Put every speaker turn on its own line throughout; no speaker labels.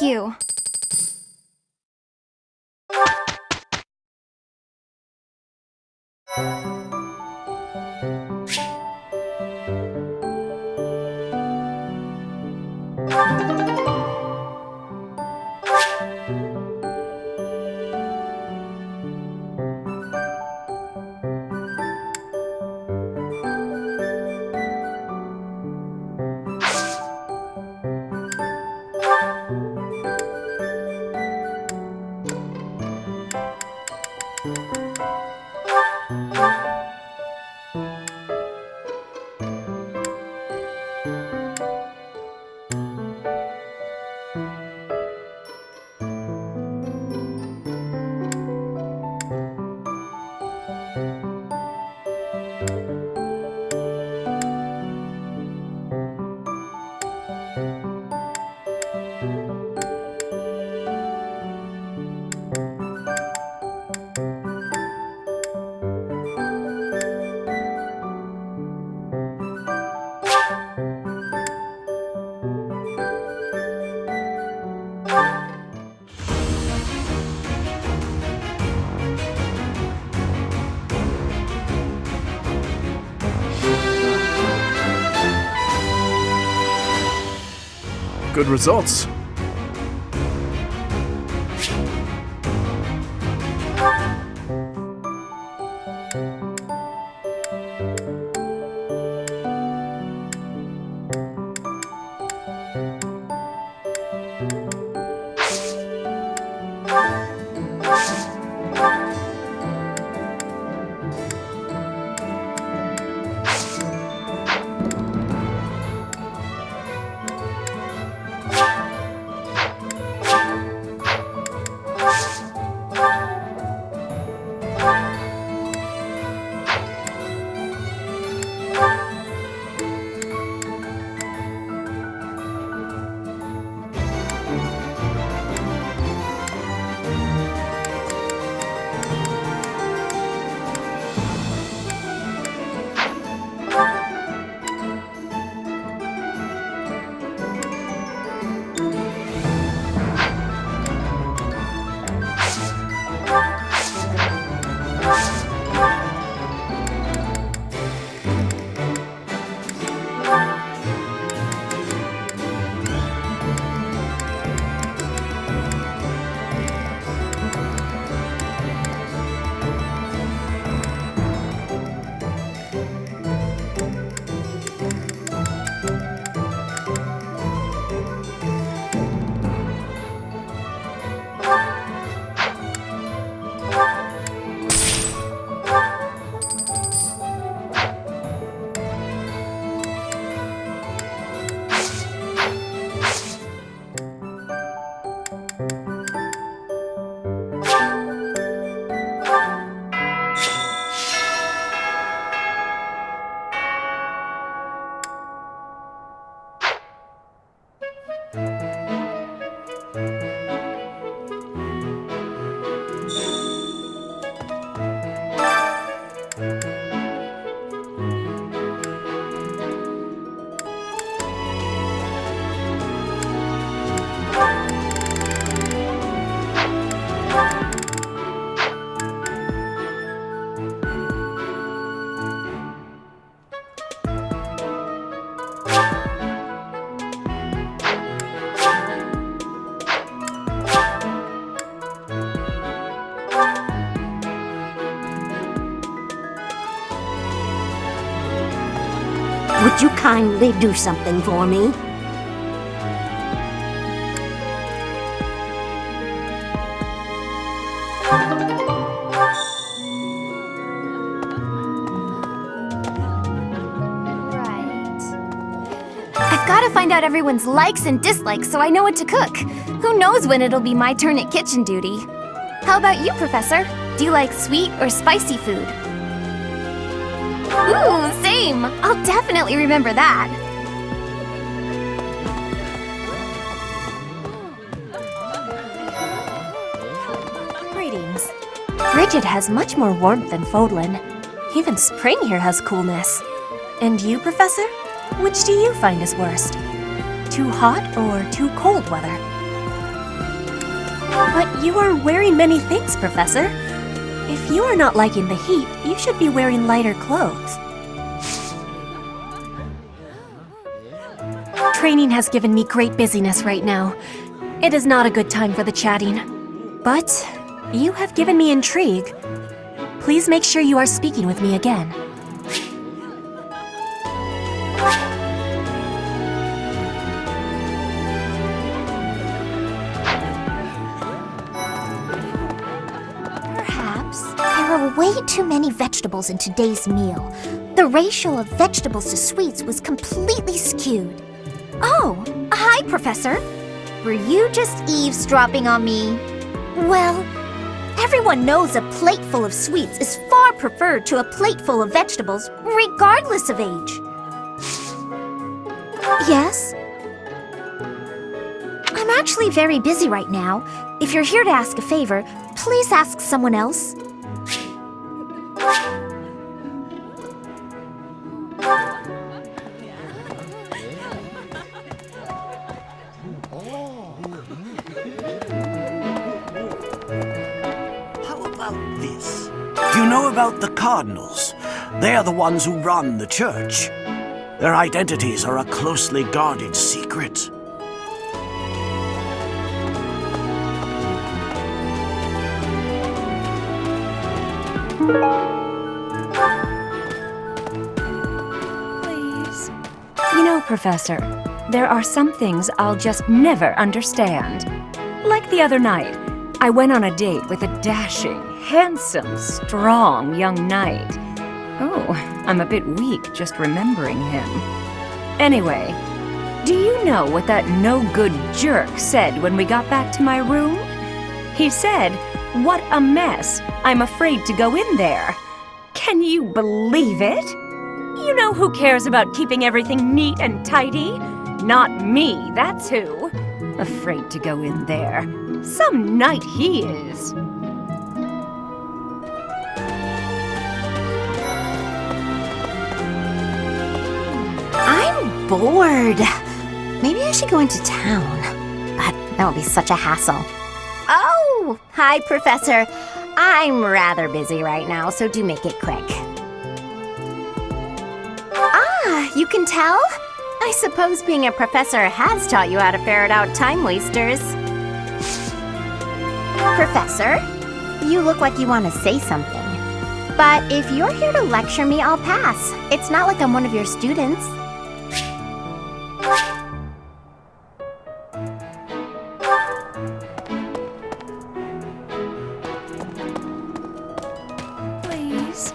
Thank you.
Good results.
Would you kindly do something for me?
I've got to find out everyone's likes and dislikes so I know what to cook. Who knows when it'll be my turn at kitchen duty? How about you, Professor? Do you like sweet or spicy food? Ooh, same! I'll definitely remember that.
Greetings. Rigid has much more warmth than Fodlan. Even spring here has coolness. And you, Professor? Which do you find is worst? Too hot or too cold weather? But you are wearing many things, Professor. If you are not liking the heat, you should be wearing lighter clothes. Training has given me great busyness right now. It is not a good time for the chatting. But you have given me intrigue. Please make sure you are speaking with me again.
Perhaps there were way too many vegetables in today's meal. The ratio of vegetables to sweets was completely skewed.
Oh, hi, Professor.
Were you just eavesdropping on me? Well, everyone knows a plate full of sweets is far preferred to a plate full of vegetables, regardless of age. Yes? I'm actually very busy right now. If you're here to ask a favor, please ask someone else.
How about this? Do you know about the cardinals? They are the ones who run the church. Their identities are a closely guarded secret.
Please. You know, Professor, there are some things I'll just never understand. Like the other night, I went on a date with a dashing, handsome, strong young knight. Oh, I'm a bit weak just remembering him. Anyway, do you know what that no-good jerk said when we got back to my room? He said, "What a mess. I'm afraid to go in there." Can you believe it? You know who cares about keeping everything neat and tidy? Not me, that's who. Afraid to go in there. Some knight he is.
I'm bored. Maybe I should go into town. But that would be such a hassle. Oh, hi, Professor. I'm rather busy right now, so do make it quick.
Ah, you can tell? I suppose being a professor has taught you how to ferret out time wasters.
Professor, you look like you want to say something. But if you're here to lecture me, I'll pass. It's not like I'm one of your students.
Please.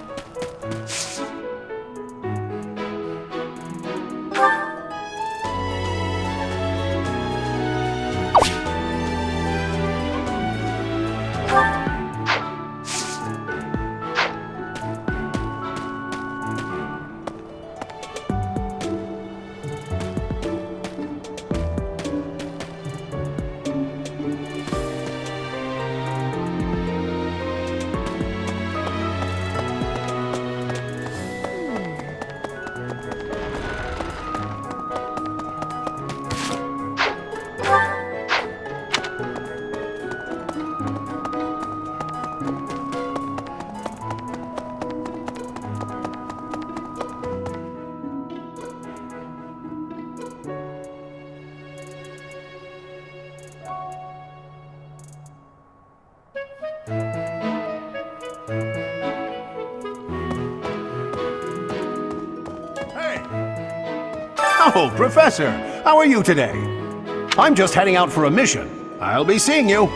Oh, Professor, how are you today? I'm just heading out for a mission. I'll be seeing you.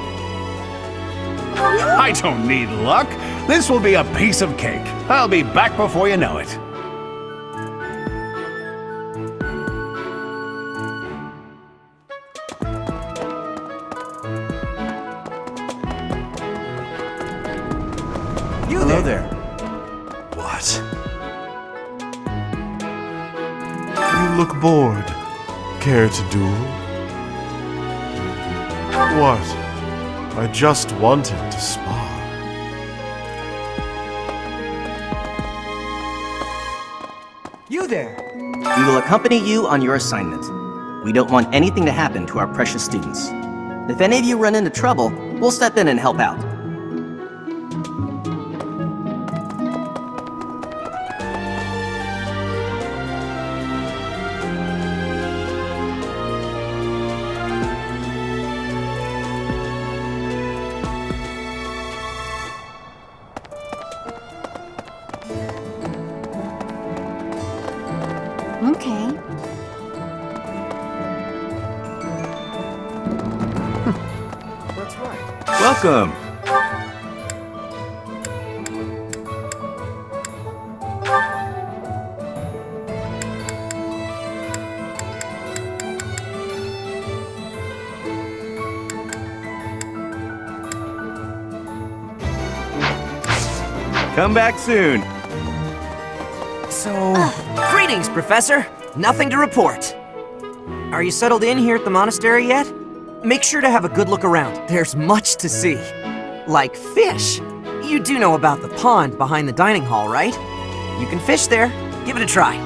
I don't need luck. This will be a piece of cake. I'll be back before you know it.
Hello there. What?
You look bored. Care to duel? What? I just wanted to spar.
You there! We will accompany you on your assignment. We don't want anything to happen to our precious students. If any of you run into trouble, We'll step in and help out.
Okay.
That's right.
Welcome. Come back soon.
So, greetings, Professor. Nothing to report. Are you settled in here at the monastery yet? Make sure to have a good look around. There's much to see. Like fish. You do know about the pond behind the dining hall, right? You can fish there. Give it a try.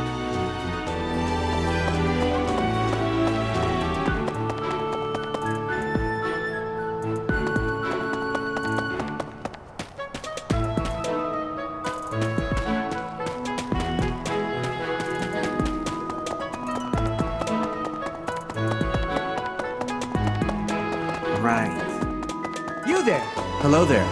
Right.
You there!
Hello there.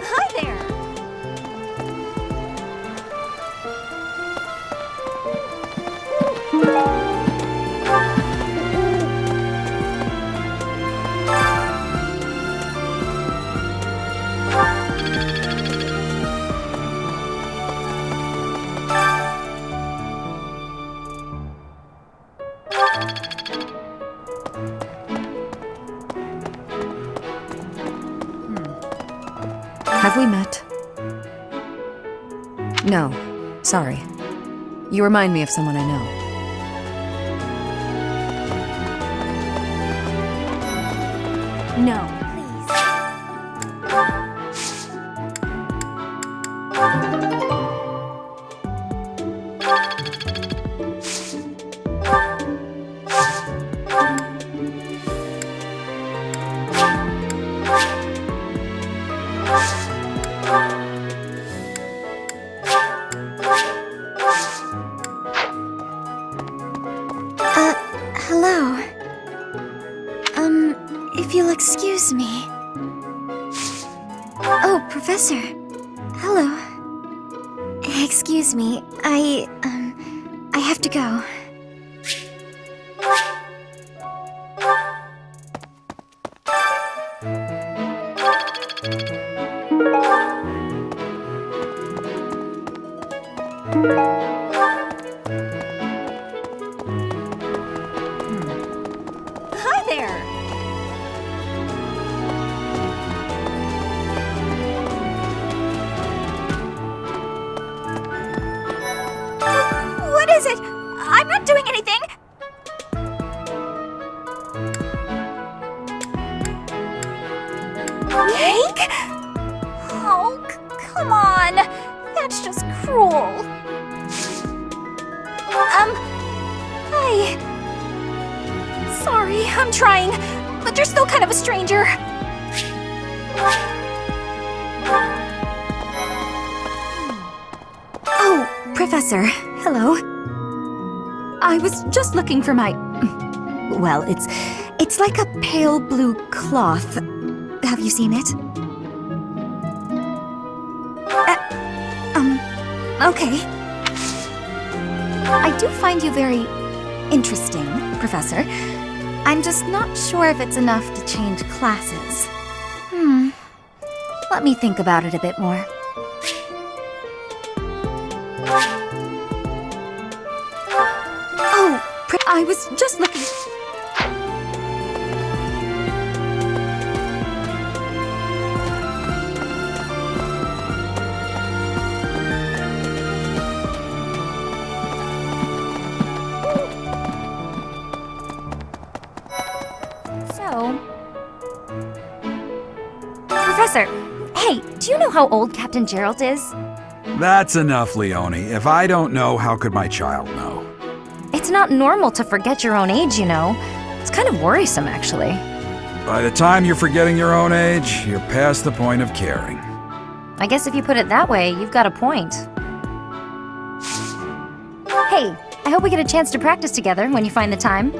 Hi there!
Have we met? No. Sorry. You remind me of someone I know.
No, please.
Hello. If you'll excuse me. Oh, Professor. Hello. Excuse me, I have to go.
Hi there! What is it? I'm not doing anything! Cake? Oh, come on! That's just cruel. Hi. Sorry, I'm trying, but you're still kind of a stranger.
Oh, Professor. Hello. I was just looking for my... Well, it's like a pale blue cloth. Have you seen it? Okay. I do find you very interesting, Professor. I'm just not sure if it's enough to change classes. Let me think about it a bit more.
I was just looking...
So... Professor, hey, do you know how old Captain Gerald is?
That's enough, Leone. If I don't know, how could my child know?
It's not normal to forget your own age, you know. It's kind of worrisome, actually.
By the time you're forgetting your own age, you're past the point of caring.
I guess if you put it that way, you've got a point. Hey, I hope we get a chance to practice together when you find the time.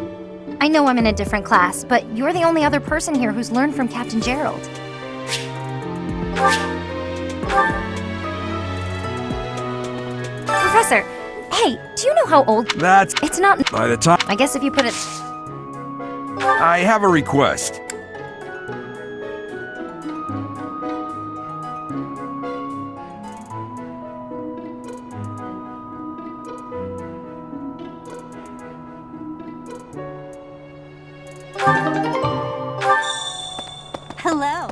I know I'm in a different class, but you're the only other person here who's learned from Captain Gerald. Professor, hey, do you know how old...
It's
not...
By the time...
I guess if you put it...
I have a request.
Hello.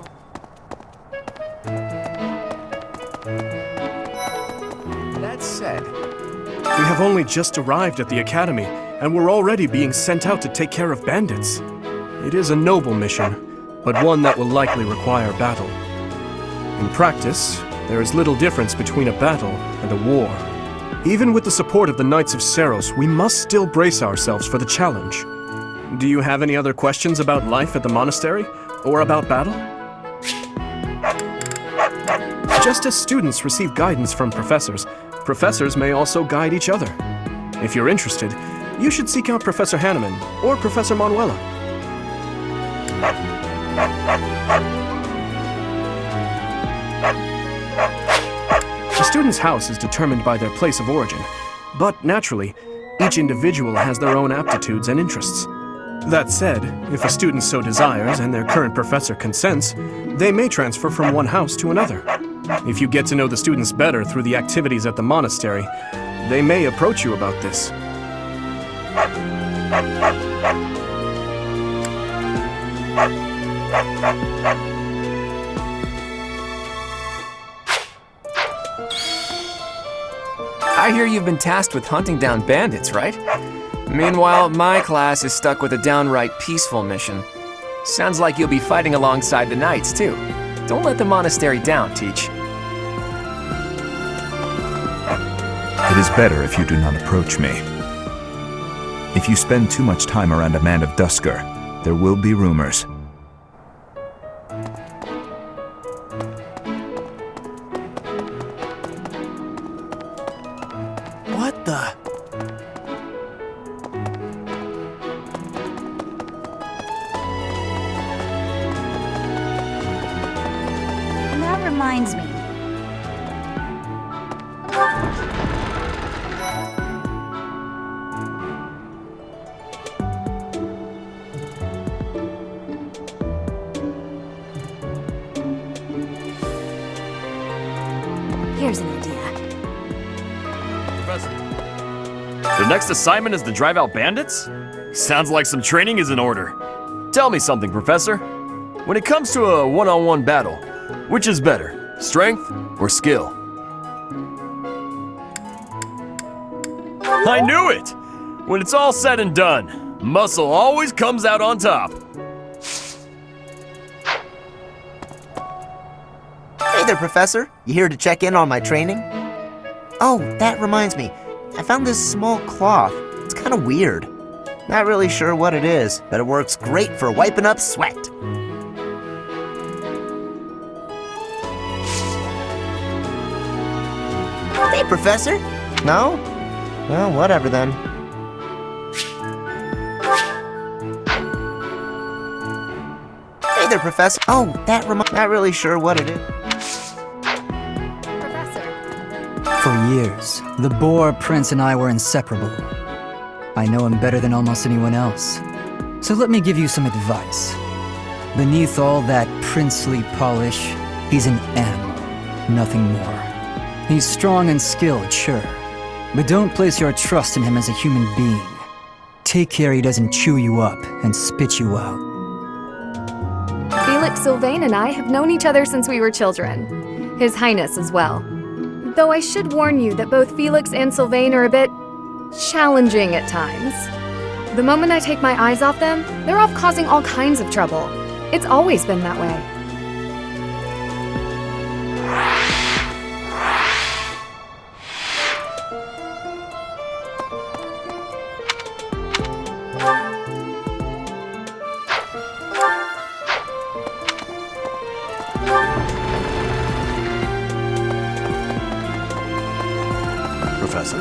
That said, we have only just arrived at the academy, and we're already being sent out to take care of bandits. It is a noble mission, but one that will likely require battle. In practice, there is little difference between a battle and a war. Even with the support of the Knights of Seros, we must still brace ourselves for the challenge. Do you have any other questions about life at the monastery? Or about battle? Just as students receive guidance from professors, professors may also guide each other. If you're interested, you should seek out Professor Hanneman or Professor Manuela. A student's house is determined by their place of origin, but naturally, each individual has their own aptitudes and interests. That said, if a student so desires and their current professor consents, they may transfer from one house to another. If you get to know the students better through the activities at the monastery, they may approach you about this.
I hear you've been tasked with hunting down bandits, right? Meanwhile, my class is stuck with a downright peaceful mission. Sounds like you'll be fighting alongside the knights, too. Don't let the monastery down, Teach.
It is better if you do not approach me. If you spend too much time around a man of Dusker, there will be rumors.
What the?
That reminds me.
Here's an idea.
Professor. The next assignment is to drive out bandits? Sounds like some training is in order. Tell me something, Professor. When it comes to a one-on-one battle, which is better, strength or skill? I knew it! When it's all said and done, muscle always comes out on top.
Hey there, Professor. You here to check in on my training? Oh, that reminds me. I found this small cloth. It's kind of weird. Not really sure what it is, but it works great for wiping up sweat. Hey, Professor. No? Well, whatever then. Hey there, Professor. Oh, that reminds... Not really sure what it is.
For years, the Boar Prince and I were inseparable. I know him better than almost anyone else. So let me give you some advice. Beneath all that princely polish, he's an animal, nothing more. He's strong and skilled, sure, but don't place your trust in him as a human being. Take care he doesn't chew you up and spit you out.
Felix Sylvain and I have known each other since we were children. His Highness as well. Though I should warn you that both Felix and Sylvain are a bit challenging at times. The moment I take my eyes off them, they're off causing all kinds of trouble. It's always been that way.
Professor?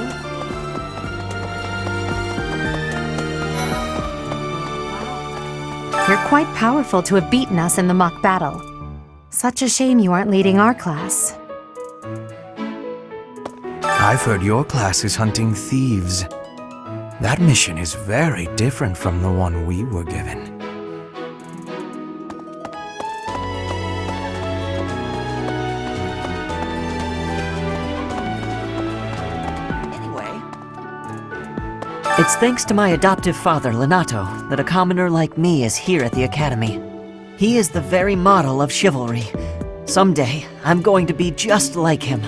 You're quite powerful to have beaten us in the mock battle. Such a shame you aren't leading our class.
I've heard your class is hunting thieves. That mission is very different from the one we were given.
It's thanks to my adoptive father, Lenato, that a commoner like me is here at the Academy. He is the very model of chivalry. Someday, I'm going to be just like him.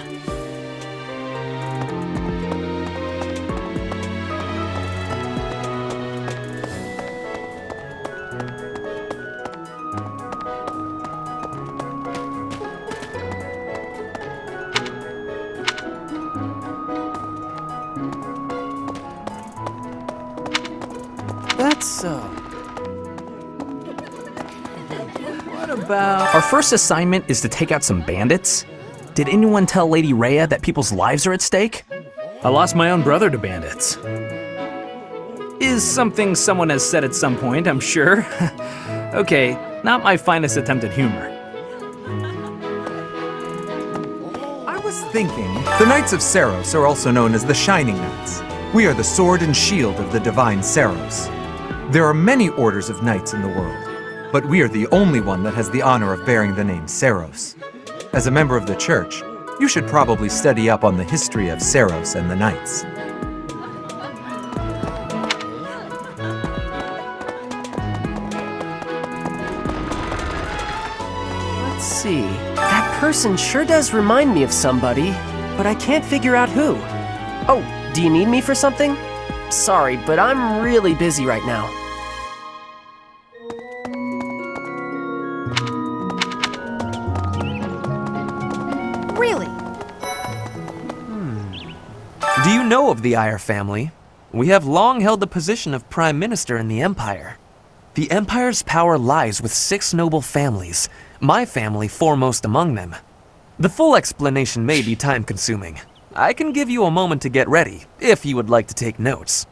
What about... Our first assignment is to take out some bandits? Did anyone tell Lady Rhea that people's lives are at stake? I lost my own brother to bandits. Is something someone has said at some point, I'm sure. Okay, not my finest attempt at humor.
I was thinking, the Knights of Saros are also known as the Shining Knights. We are the sword and shield of the divine Saros. There are many orders of knights in the world, but we are the only one that has the honor of bearing the name Saros. As a member of the church, you should probably study up on the history of Saros and the knights.
Let's see. That person sure does remind me of somebody, but I can't figure out who. Oh, do you need me for something? Sorry, but I'm really busy right now.
Really?
Do you know of the Eyre family? We have long held the position of Prime Minister in the Empire. The Empire's power lies with 6 noble families, my family foremost among them. The full explanation may be time-consuming. I can give you a moment to get ready, if you would like to take notes.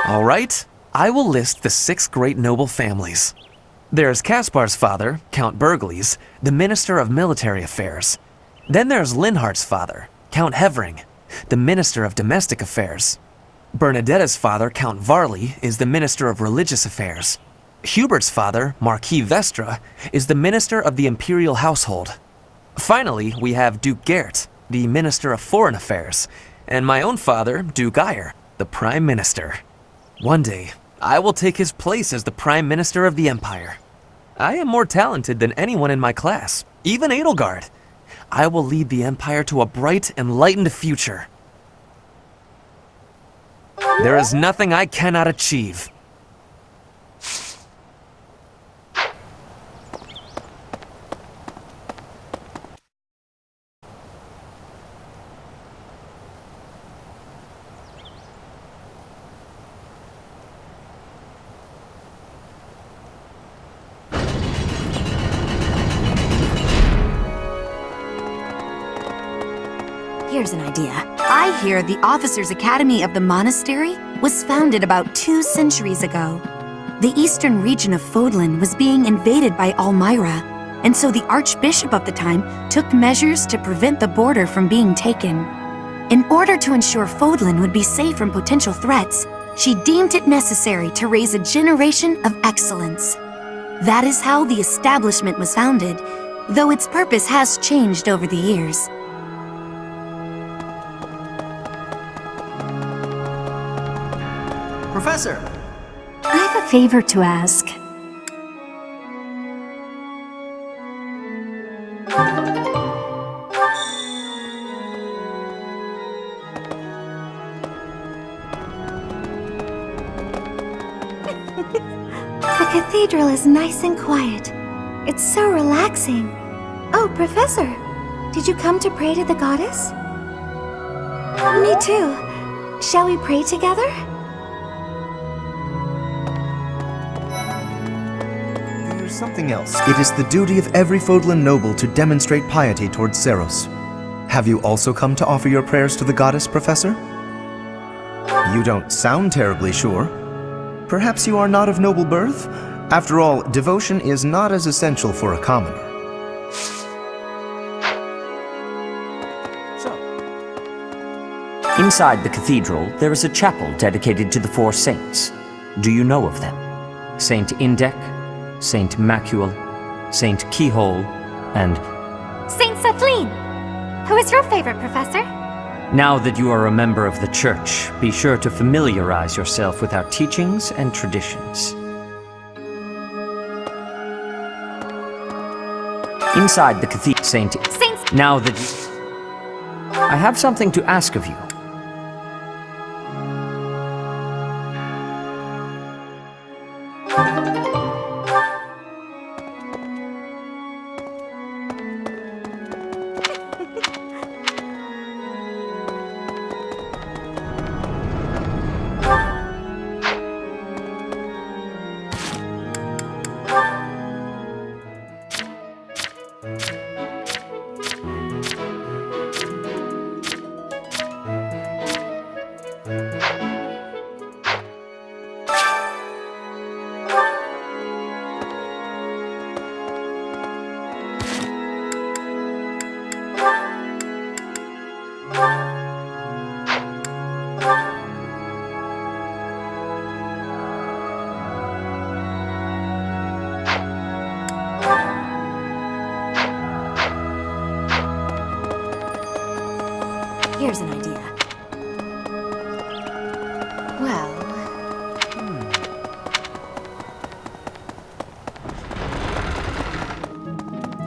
All right, I will list the 6 great noble families. There's Caspar's father, Count Burgles, the Minister of Military Affairs. Then there's Linhardt's father, Count Hevering, the Minister of Domestic Affairs. Bernadetta's father, Count Varley, is the Minister of Religious Affairs. Hubert's father, Marquis Vestra, is the Minister of the Imperial Household. Finally, we have Duke Gert, the Minister of Foreign Affairs, and my own father, Duke Eyre, the Prime Minister. One day, I will take his place as the Prime Minister of the Empire. I am more talented than anyone in my class, even Edelgard. I will lead the Empire to a bright, enlightened future. There is nothing I cannot achieve.
Here's an idea. I hear the Officers' Academy of the Monastery was founded about 2 centuries ago. The eastern region of Fodlan was being invaded by Almyra, and so the Archbishop of the time took measures to prevent the border from being taken. In order to ensure Fodlan would be safe from potential threats, she deemed it necessary to raise a generation of excellence. That is how the establishment was founded, though its purpose has changed over the years.
Professor!
I have a favor to ask.
The cathedral is nice and quiet. It's so relaxing. Oh, Professor, did you come to pray to the goddess? Me too. Shall we pray together?
There's something else. It is the duty of every Fodlan noble to demonstrate piety towards Seros. Have you also come to offer your prayers to the goddess, Professor? You don't sound terribly sure. Perhaps you are not of noble birth? After all, devotion is not as essential for a commoner.
Inside the cathedral, there is a chapel dedicated to the four saints. Do you know of them? Saint Indec, Saint Macule, Saint Keyhole, and...
Saint Setline! Who is your favorite, Professor?
Now that you are a member of the Church, be sure to familiarize yourself with our teachings and traditions. Inside the cathedral, Saint... Now that you... I have something to ask of you.
Here's an idea. Well...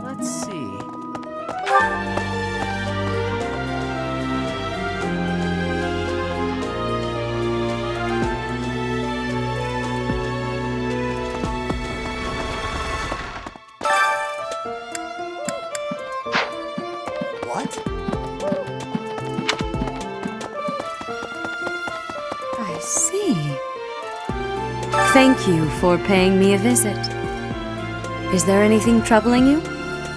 Let's see.
What?
I see. Thank you for paying me a visit. Is there anything troubling you?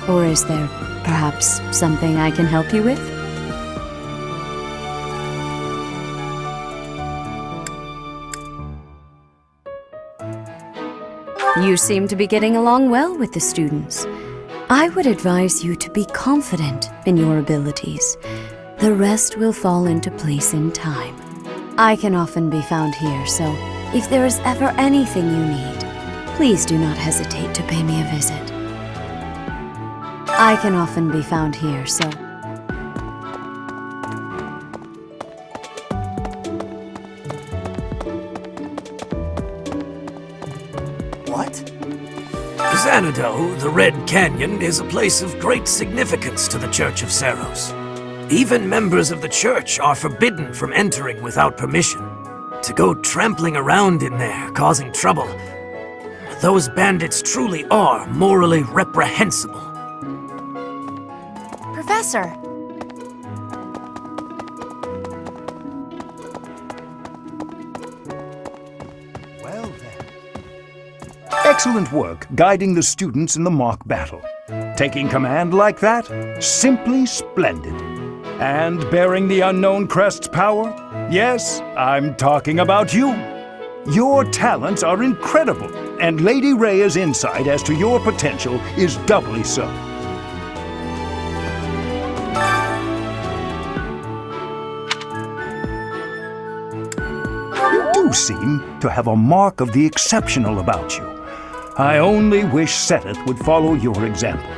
Or is there perhaps something I can help you with? You seem to be getting along well with the students. I would advise you to be confident in your abilities. The rest will fall into place in time. I can often be found here, so if there is ever anything you need, please do not hesitate to pay me a visit. I can often be found here, so...
What?
Xanadu, the Red Canyon, is a place of great significance to the Church of Seros. Even members of the church are forbidden from entering without permission. To go trampling around in there, causing trouble, those bandits truly are morally reprehensible.
Professor!
Well then. Excellent work guiding the students in the mock battle. Taking command like that? Simply splendid. And bearing the unknown crest's power? Yes, I'm talking about you. Your talents are incredible, and Lady Rhea's insight as to your potential is doubly so. You do seem to have a mark of the exceptional about you. I only wish Seteth would follow your example.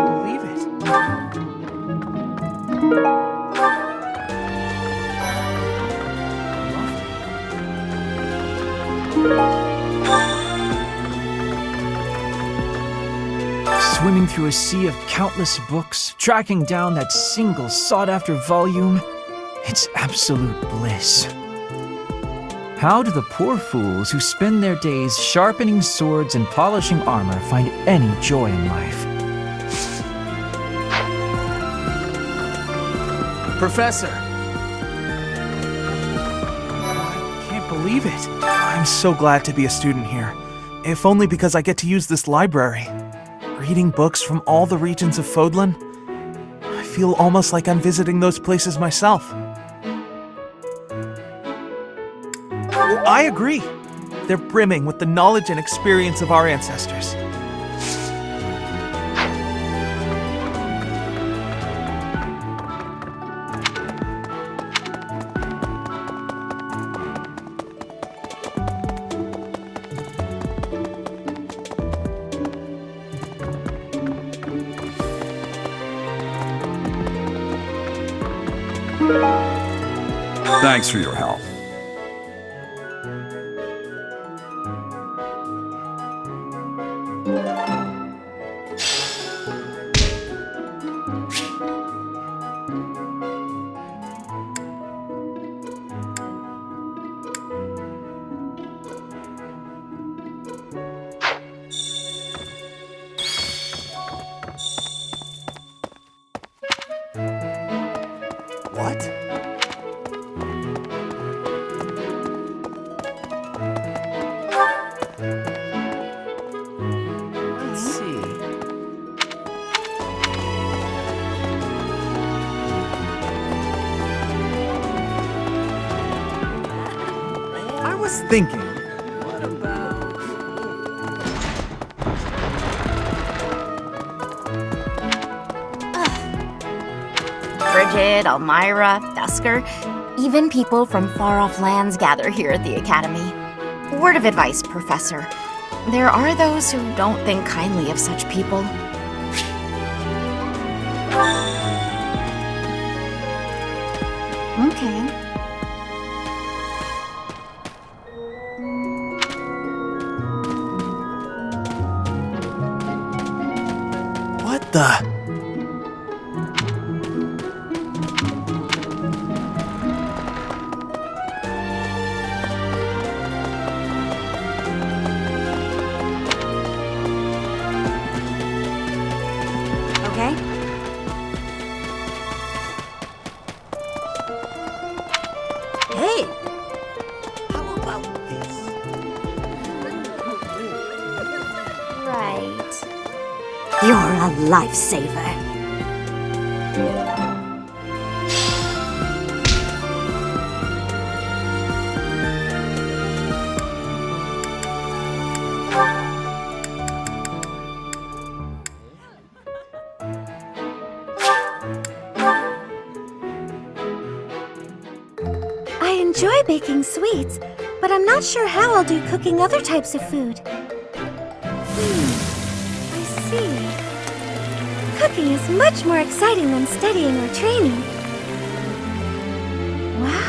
believe it.
Swimming through a sea of countless books, tracking down that single sought-after volume, it's absolute bliss. How do the poor fools who spend their days sharpening swords and polishing armor find any joy in life?
Professor! I can't believe it. I'm so glad to be a student here. If only because I get to use this library. Reading books from all the regions of Fodlan, I feel almost like I'm visiting those places myself. I agree. They're brimming with the knowledge and experience of our ancestors.
Thanks for your help.
What? Let's see.
I was thinking.
Bridget, Elmira, Dusker, even people from far-off lands gather here at the Academy. Word of advice, Professor. There are those who don't think kindly of such people. Okay.
What the?
Okay.
Hey! How about this?
Right. You're a lifesaver.
I enjoy baking sweets, but I'm not sure how I'll do cooking other types of food. I see. Cooking is much more exciting than studying or training. Wow.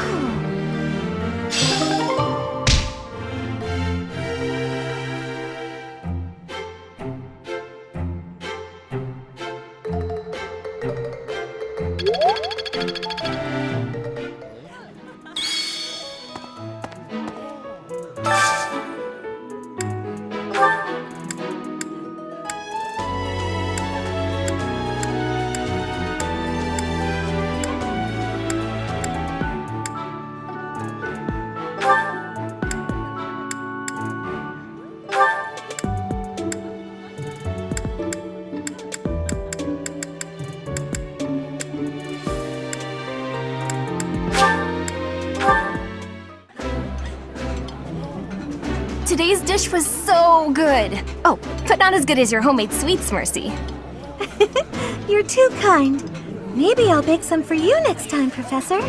Today's dish was so good. Oh, but not as good as your homemade sweets, Mercy.
You're too kind. Maybe I'll bake some for you next time, Professor.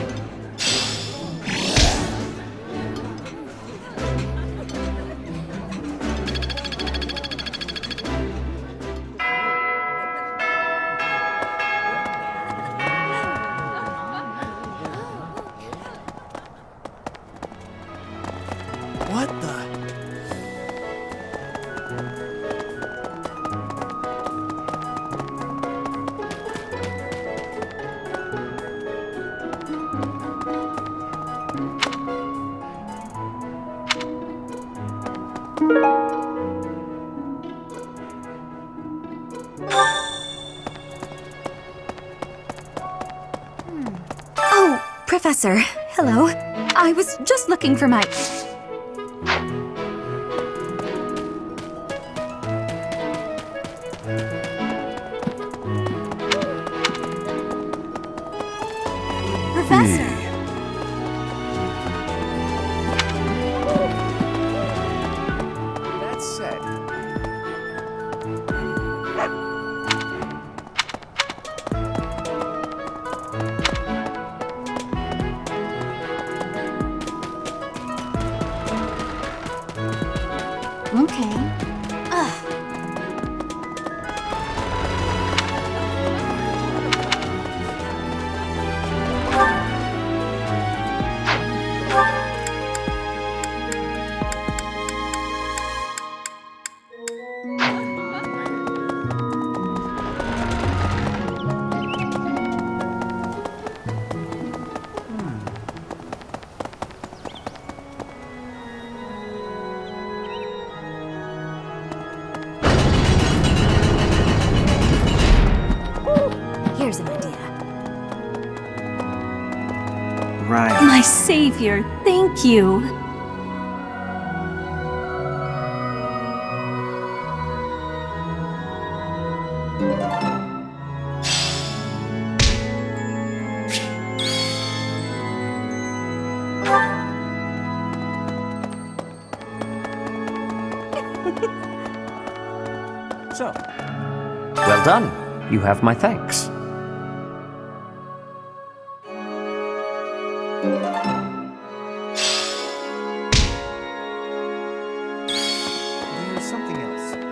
Professor, hello. I was just looking for my...
Professor.
That said,
Okay.
Here's an idea.
Right.
My savior, thank you.
So, well done. You have my thanks.
There's something else.